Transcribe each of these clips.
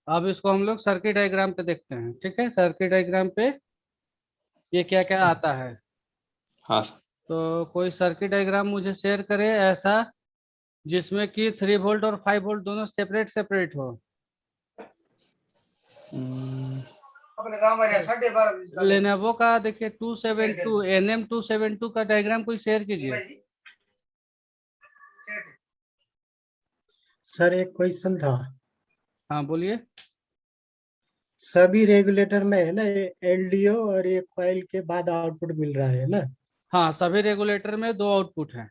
अब इसको हम लोग सर्किट डायग्राम पे देखते हैं। ठीक है, सर्किट डायग्राम पे ये क्या क्या आता है। हाँ तो कोई सर्किट डायग्राम मुझे शेयर करे ऐसा जिसमें कि 3 वोल्ट और 5 वोल्ट दोनों सेपरेट सेपरेट हो। लेनोवो का देखिए 272 NM272 का डायग्राम कोई शेयर कीजिए। सर एक क्वेश्चन था। हाँ बोलिए। सभी रेगुलेटर में है ना, ये एलडीओ और ये कॉइल के बाद आउटपुट मिल रहा है ना। हाँ, सभी रेगुलेटर में 2 आउटपुट हैं।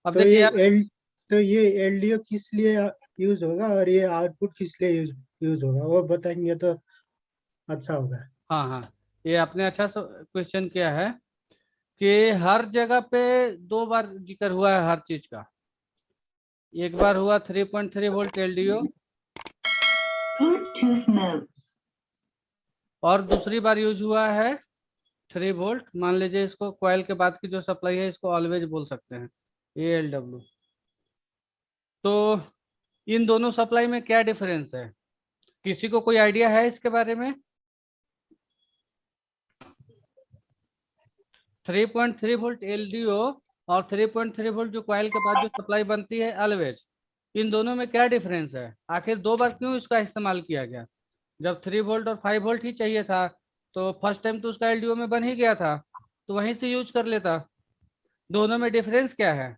अब तो देखिए ये आप, तो ये एलडीओ किस लिए यूज होगा और ये आउटपुट किस लिए यूज होगा, वो बताएंगे तो अच्छा होगा। हाँ हाँ, ये आपने अच्छा क्वेश्चन किया है कि हर जगह पे 2 बार जिक्र हुआ है हर चीज का। एक बार हुआ 3.3 वोल्ट एलडीओ, और दूसरी बार यूज हुआ है 3 वोल्ट। मान लीजिए इसको कॉइल के बाद की जो सप्लाई है इसको ऑलवेज बोल सकते हैं, ALW। तो इन दोनों सप्लाई में क्या डिफरेंस है, किसी को कोई आइडिया है इसके बारे में? 3.3 वोल्ट एलडीओ और 3.3 वोल्ट जो कॉइल के बाद जो सप्लाई बनती है ऑलवेज, इन दोनों में क्या डिफरेंस है? आखिर 2 बार क्यों इसका इस्तेमाल किया गया? जब 3 वोल्ट और 5 वोल्ट ही चाहिए था तो फर्स्ट टाइम तो उसका एलडीओ में बन ही गया था, तो वहीं से यूज कर लेता। दोनों में डिफरेंस क्या है?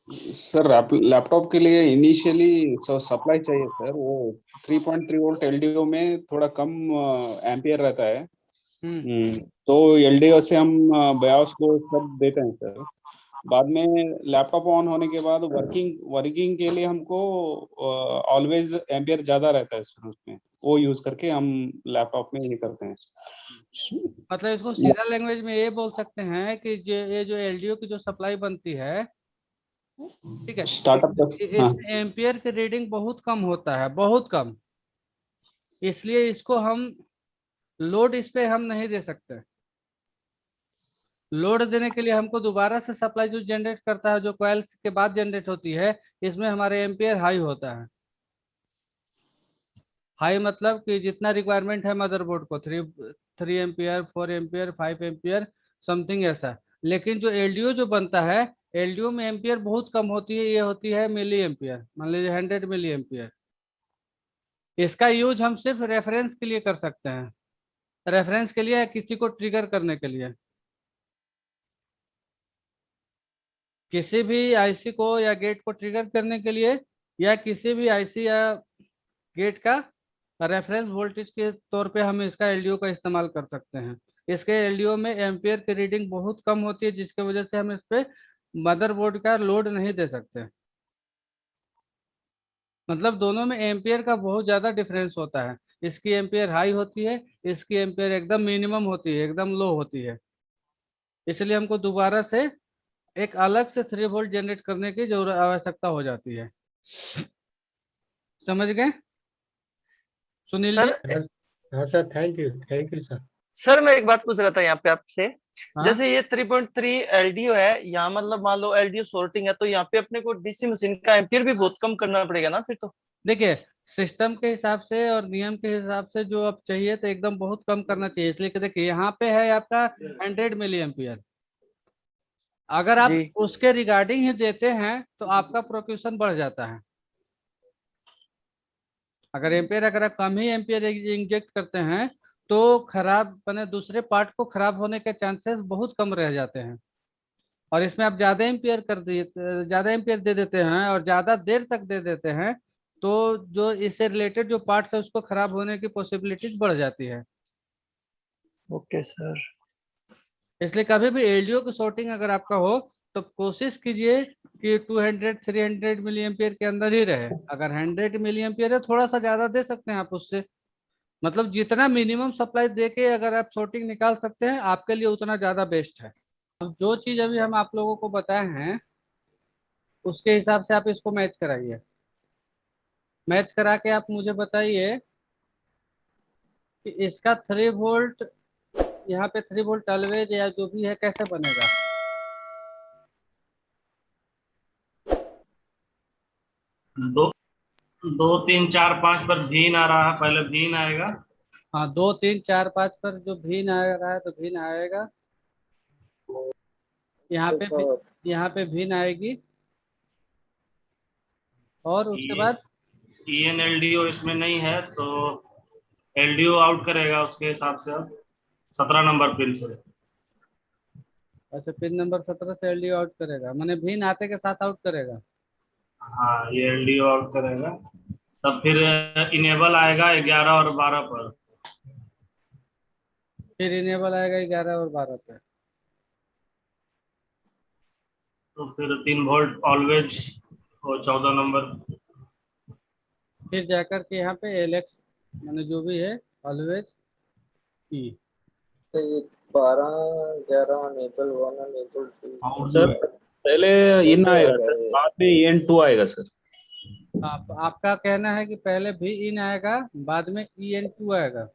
सर, लैपटॉप के लिए इनिशियली सप्लाई चाहिए सर, वो 3.3 वोल्ट एलडीओ में थोड़ा कम एम्पियर रहता है। तो एलडीओ से हम बायोस को सब देते हैं सर। बाद में लैपटॉप ऑन होने के बाद वर्किंग के लिए हमको ऑलवेज एम्पियर ज्यादा रहता है सर, उसमें वो यूज करके हम लैपटॉप में ये करते हैं। मतलब इसको सीधा लैंग्वेज में ये बोल सकते हैं कि ये जो एलडीओ की जो सप्लाई बनती है, ठीक है, स्टार्टअप। हाँ इसमें एम्पियर की रीडिंग बहुत कम होता है, बहुत कम। इसलिए इसको हम लोड इस पे हम नहीं दे सकते। लोड देने के लिए हमको दोबारा से सप्लाई जो जनरेट करता है, जो कॉइल्स के बाद जनरेट होती है, इसमें हमारे एम्पियर हाई होता है। हाई मतलब कि जितना रिक्वायरमेंट है मदरबोर्ड को, 3 3 एम्पियर, 4 एम्पियर, 5 एम्पियर, समथिंग ऐसा। लेकिन जो एलडीओ जो बनता है, एलडीओ में एम्पियर बहुत कम होती है, ये होती है मिली एम्पियर, मान लीजिए 100 मिली एम्पियर। इसका यूज हम सिर्फ रेफरेंस के लिए कर सकते हैं, रेफरेंस के लिए या किसी को ट्रिगर करने के लिए। किसी भी आईसी को या गेट को ट्रिगर करने के लिए, या किसी भी आईसी या गेट का रेफरेंस वोल्टेज के तौर पे हम इसका एलडीओ का इस्तेमाल कर सकते हैं। इसके एलडीओ में एम्पियर की रीडिंग बहुत कम होती है, जिसकी वजह से हम इस पे मदरबोर्ड का लोड नहीं दे सकते। मतलब दोनों में एम्पियर का बहुत ज़्यादा डिफरेंस होता है। इसकी एम्पियर हाई होती है, इसकी एम्पियर एकदम मिनिमम होती है, एकदम लो होती है। इसलिए हमको दोबारा से एक अलग से 3 वोल्ट जनरेट करने की जरूरत आवश्यकता हो जाती है। समझ गए सुनील जी? सर हाँ sir, thank you sir. Sir मैं एक बात पूछ रहा था यहाँ पे आपसे। हाँ जैसे ये 3.3 एलडीओ है, यहाँ मतलब मान लो एलडीओ सॉर्टिंग है, तो यहाँ पे अपने को डीसी मशीन का एम्पियर भी बहुत कम करना पड़ेगा ना फिर तो। देखिए, सिस्टम के हिसाब से और नियम के हिसाब से जो आप चाहिए तो एकदम बहुत कम करना चाहिए। इसलिए कि देखिए यहाँ पे है आपका 100 मिली एम्पियर। अगर आप जी उसके रिगार्डिंग ही देते हैं तो आपका प्रोक्यूशन बढ़ जाता है। अगर आप कम ही एम्पियर इंजेक्ट करते हैं तो खराब बने दूसरे पार्ट को खराब होने के चांसेस बहुत कम रह जाते हैं। और इसमें आप ज्यादा एम्पियर दे देते हैं और ज्यादा देर तक दे देते हैं, तो जो इससे रिलेटेड जो पार्ट्स है उसको खराब होने की पॉसिबिलिटीज बढ़ जाती है। Okay sir. इसलिए कभी भी एलडीओ की शॉर्टिंग अगर आपका हो तो कोशिश कीजिए कि 200 300 मिली एम्पियर के अंदर ही रहे। अगर 100 मिली एम्पियर है, थोड़ा सा ज्यादा दे सकते हैं आप उससे। मतलब जितना मिनिमम सप्लाई दे के अगर आप शॉर्टिंग निकाल सकते हैं आपके लिए उतना ज्यादा बेस्ट है। अब जो चीज अभी हम आप लोगों को बताए हैं उसके हिसाब से आप इसको मैच कराइए। मैच करा के आप मुझे बताइए कि इसका 3 वोल्ट, यहाँ पे 3 वोल्ट ऑलवेज या जो भी है कैसे बनेगा। दो 2 3 4 5 पर भीन आ रहा है, पहले भीन आएगा। हाँ 2 3 4 5 पर जो भीन आ रहा है तो भीन आएगा, यहाँ पे भीन आएगी, और उसके बाद EN LDO इसमें नहीं है तो LDO आउट करेगा उसके हिसाब से अब 17 नंबर पिन से। अच्छा पिन नंबर 17 से एलडीओ आउट करेगा, मैंने भीन आते के साथ आउट करेगा। हाँ ये LDO आउट करेगा, तब फिर इनेबल आएगा 11 और 12 पर। फिर इनेबल आएगा 11 और 12 पे। तो फिर 3 वोल्ट ऑलवेज और 14 नंबर। फिर जाकर के यहाँ पे एलेक्स मैंने जो भी है ऑलवेज ई। तो ये 12 11 नेबल 1 और नेबल 2 सर पहले इन आएगा सर, बाद में EN2 आएगा सर। आपका कहना है कि पहले भी इन आएगा बाद में EN2 आएगा।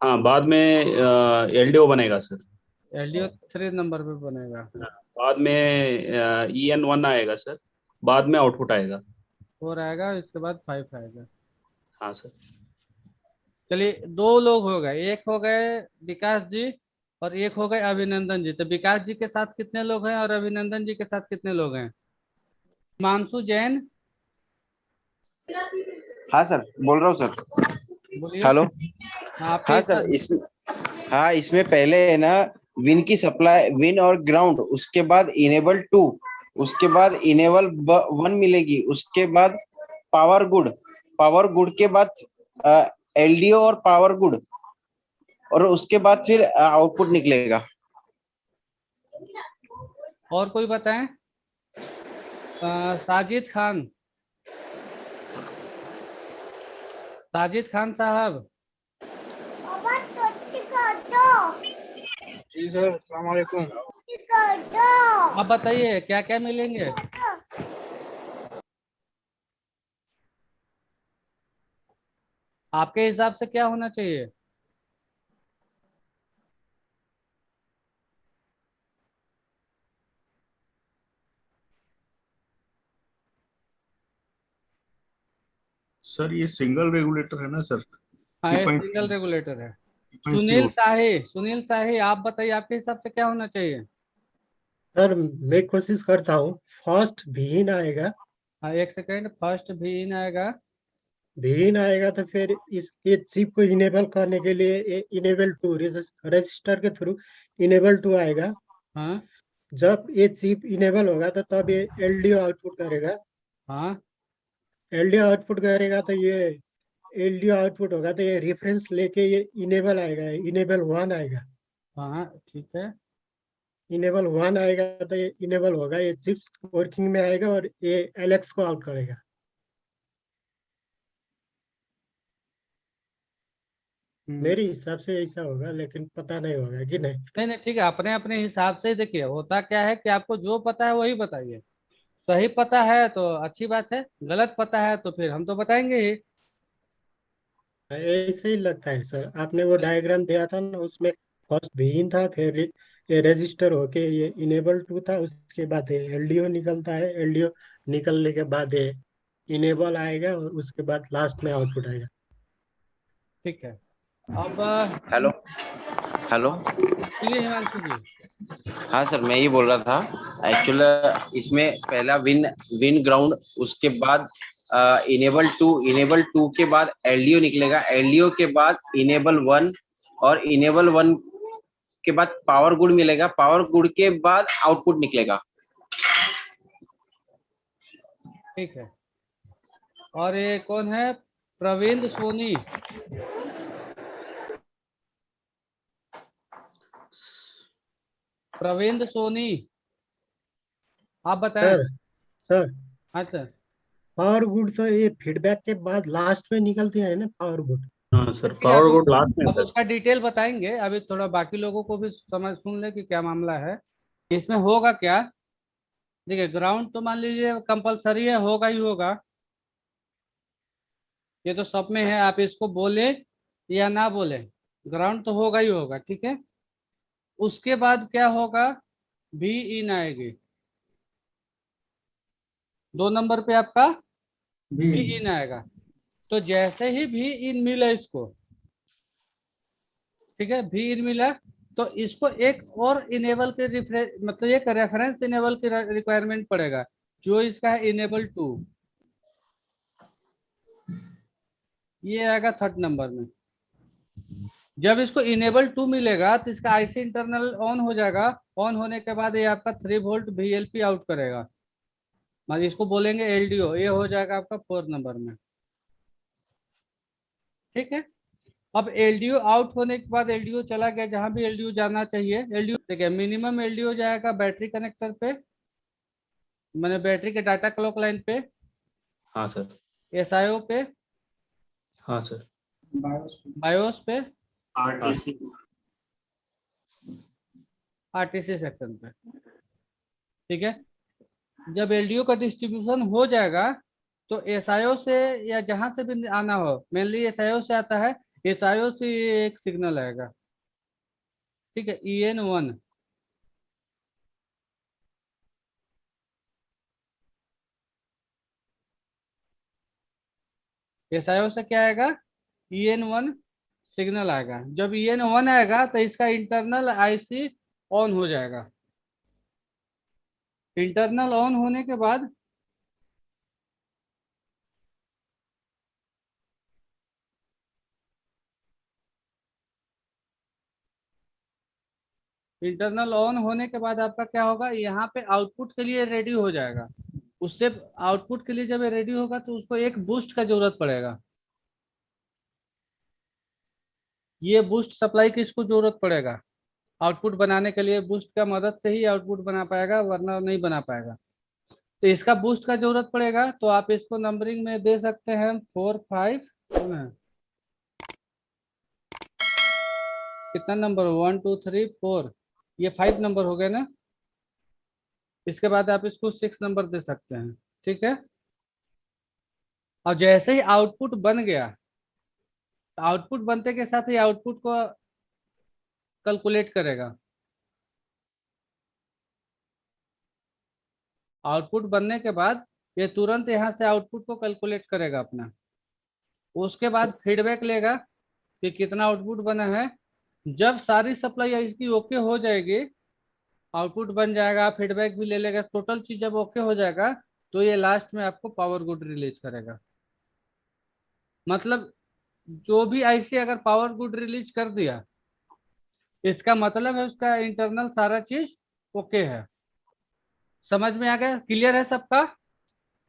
हाँ बाद में LDO बनेगा सर। एलडीओ 3 नंबर पे बनेगा। बाद में EN1 आएगा सर, बाद में आउटपुट आएगा। 4 आएगा, इसके बाद 5 आएगा। हाँ सर। चलिए 2 लोग हो गए, एक हो गए विकास जी और एक हो गए अभिनंदन जी। तो विकास जी के साथ कितने लोग हैं और अभिनंदन जी के साथ कितने लोग हैं? हिमांशु जैन। हाँ सर बोल रहा हूँ सर। बोलिए। हेलो। आपके हाँ सर हाँ इसमें पहले है ना विन की सप्लाई, विन और ग्राउंड, उसके बाद इनेबल 2, उसके बाद इनेबल 1 मिलेगी, उसके बाद पावर गुड, पावर गुड के बाद LDO और पावर गुड, और उसके बाद फिर आउटपुट निकलेगा। और कोई बताएं? साजिद खान, साजिद खान साहब। जी सर, अस्सलाम वालेकुम। आप बताइए क्या क्या मिलेंगे? आपके हिसाब से क्या होना चाहिए? सर ये सिंगल रेगुलेटर है ना सर? हाँ ये सिंगल रेगुलेटर है। सुनील शाही आप बताइए आपके हिसाब से क्या होना चाहिए? सर मैं कोशिश करता हूँ, फर्स्ट भीन आएगा। हाँ एक सेकेंड, फर्स्ट भी इन आएगा। भीन आएगा तो फिर ये चिप को इनेबल करने के लिए इनेबल 2 रजिस्टर के थ्रू इनेबल 2 आएगा। हाँ जब ये चिप इनेबल होगा तो तब ये LDO आउटपुट करेगा। हाँ LDO आउटपुट करेगा तो ये LDO आउटपुट होगा तो ये रेफरेंस लेके ये इनेबल आएगा, इनेबल 1 आएगा। हाँ ठीक है। इनेबल 1 आएगा तो ये इनेबल होगा, ये चिप्स वर्किंग में आएगा और ये एलेक्स को आउट करेगा। मेरे हिसाब से ऐसा होगा, लेकिन पता नहीं होगा कि नहीं। नहीं नहीं ठीक है, अपने अपने हिसाब से देखिए। होता क्या है कि आपको जो पता है वही बताइए। सही पता है तो अच्छी बात है, गलत पता है तो फिर हम तो बताएंगे ही। ऐसे ही लगता है सर, आपने वो डायग्राम दिया था ना, उसमें फर्स्ट बीन था, फिर ये रजिस्टर होके ये इनेबल 2 था, उसके बाद ये LDO निकलता है, LDO निकलने के बाद ये इनेबल आएगा और उसके बाद लास्ट में आउटपुट आएगा। ठीक है। अब हेलो हेलो। बोलिए हिमांशु जी। हाँ सर मैं ये बोल रहा था, एक्चुअली इसमें पहला विन विन ग्राउंड, उसके बाद इनेबल टू के बाद LDO निकलेगा, LDO के बाद इनेबल 1, और इनेबल 1 के बाद पावर गुड मिलेगा, पावर गुड के बाद आउटपुट निकलेगा। ठीक है। और ये कौन है? प्रवीण सोनी। प्रवीण सोनी आप बताएं। सर सर अच्छा पावर गुड तो ये फीडबैक के बाद लास्ट में निकलती है ना, पावर गुड। हाँ सर पावर गुड लास्ट में अब सर। उसका डिटेल बताएंगे, अभी थोड़ा बाकी लोगों को भी समझ सुन ले कि क्या मामला है। इसमें होगा क्या, देखिए ग्राउंड तो मान लीजिए कंपलसरी है, होगा ही होगा, ये तो सब में है, आप इसको बोले या ना बोले ग्राउंड तो होगा ही होगा। ठीक है। उसके बाद क्या होगा, भी इन आएगी 2 नंबर पे आपका भी इन आएगा। तो जैसे ही भी इन मिला इसको, ठीक है, भी इन मिला, तो इसको एक और इनेबल के मतलब एक रेफरेंस इनेबल की रिक्वायरमेंट पड़ेगा, जो इसका है इनेबल 2। ये आएगा थर्ड नंबर में। जब इसको इनेबल 2 मिलेगा तो इसका आईसी इंटरनल ऑन हो जाएगा। ऑन होने के बाद ये आपका 3 वोल्ट वीएलपी आउट करेगा, मतलब इसको बोलेंगे एलडीओ। ये हो जाएगा आपका 4 नंबर में, ठीक है। अब एलडीओ आउट होने के बाद एलडीओ चला गया जहां भी एलडीओ जाना चाहिए। एलडीओ देखिए, मिनिमम एलडीओ जाएगा बैटरी कनेक्टर पे, मैंने बैटरी के डाटा क्लॉक लाइन पे। हाँ सर। एसआईओ पे। हाँ सर। बायोस पे। आरटीसी आरटीसी सेक्शन पे, ठीक है। जब एलडीओ का डिस्ट्रीब्यूशन हो जाएगा तो एसआईओ से या जहां से भी आना हो, मेनली एसआईओ से आता है, एसआईओ से एक सिग्नल आएगा, ठीक है, EN1। एसआईओ से क्या आएगा, EN1 सिग्नल आएगा। जब EN1 आएगा तो इसका इंटरनल आईसी ऑन हो जाएगा। इंटरनल ऑन होने के बाद इंटरनल ऑन होने के बाद आपका क्या होगा, यहाँ पे आउटपुट के लिए रेडी हो जाएगा। उससे आउटपुट के लिए जब ये रेडी होगा तो उसको एक बूस्ट का जरूरत पड़ेगा। ये बूस्ट सप्लाई की इसको जरूरत पड़ेगा आउटपुट बनाने के लिए। बूस्ट का मदद से ही आउटपुट बना पाएगा, वरना नहीं बना पाएगा। तो इसका बूस्ट का जरूरत पड़ेगा, तो आप इसको नंबरिंग में दे सकते हैं 4 5। कितना नंबर, 1 2 3 4, ये 5 नंबर हो गए ना। इसके बाद आप इसको 6 नंबर दे सकते हैं, ठीक है। और जैसे ही आउटपुट बन गया, तो आउटपुट बनते के साथ ही आउटपुट को कैलकुलेट करेगा। आउटपुट बनने के बाद ये तुरंत यहाँ से आउटपुट को कैलकुलेट करेगा अपना। उसके बाद फीडबैक लेगा कि कितना आउटपुट बना है। जब सारी सप्लाई इसकी ओके हो जाएगी, आउटपुट बन जाएगा, फीडबैक भी ले लेगा, टोटल चीज जब ओके हो जाएगा, तो ये लास्ट में आपको पावर गुड रिलीज करेगा। मतलब जो भी आईसी अगर पावर गुड रिलीज कर दिया, इसका मतलब है उसका इंटरनल सारा चीज ओके है। समझ में आ गया, क्लियर है सबका।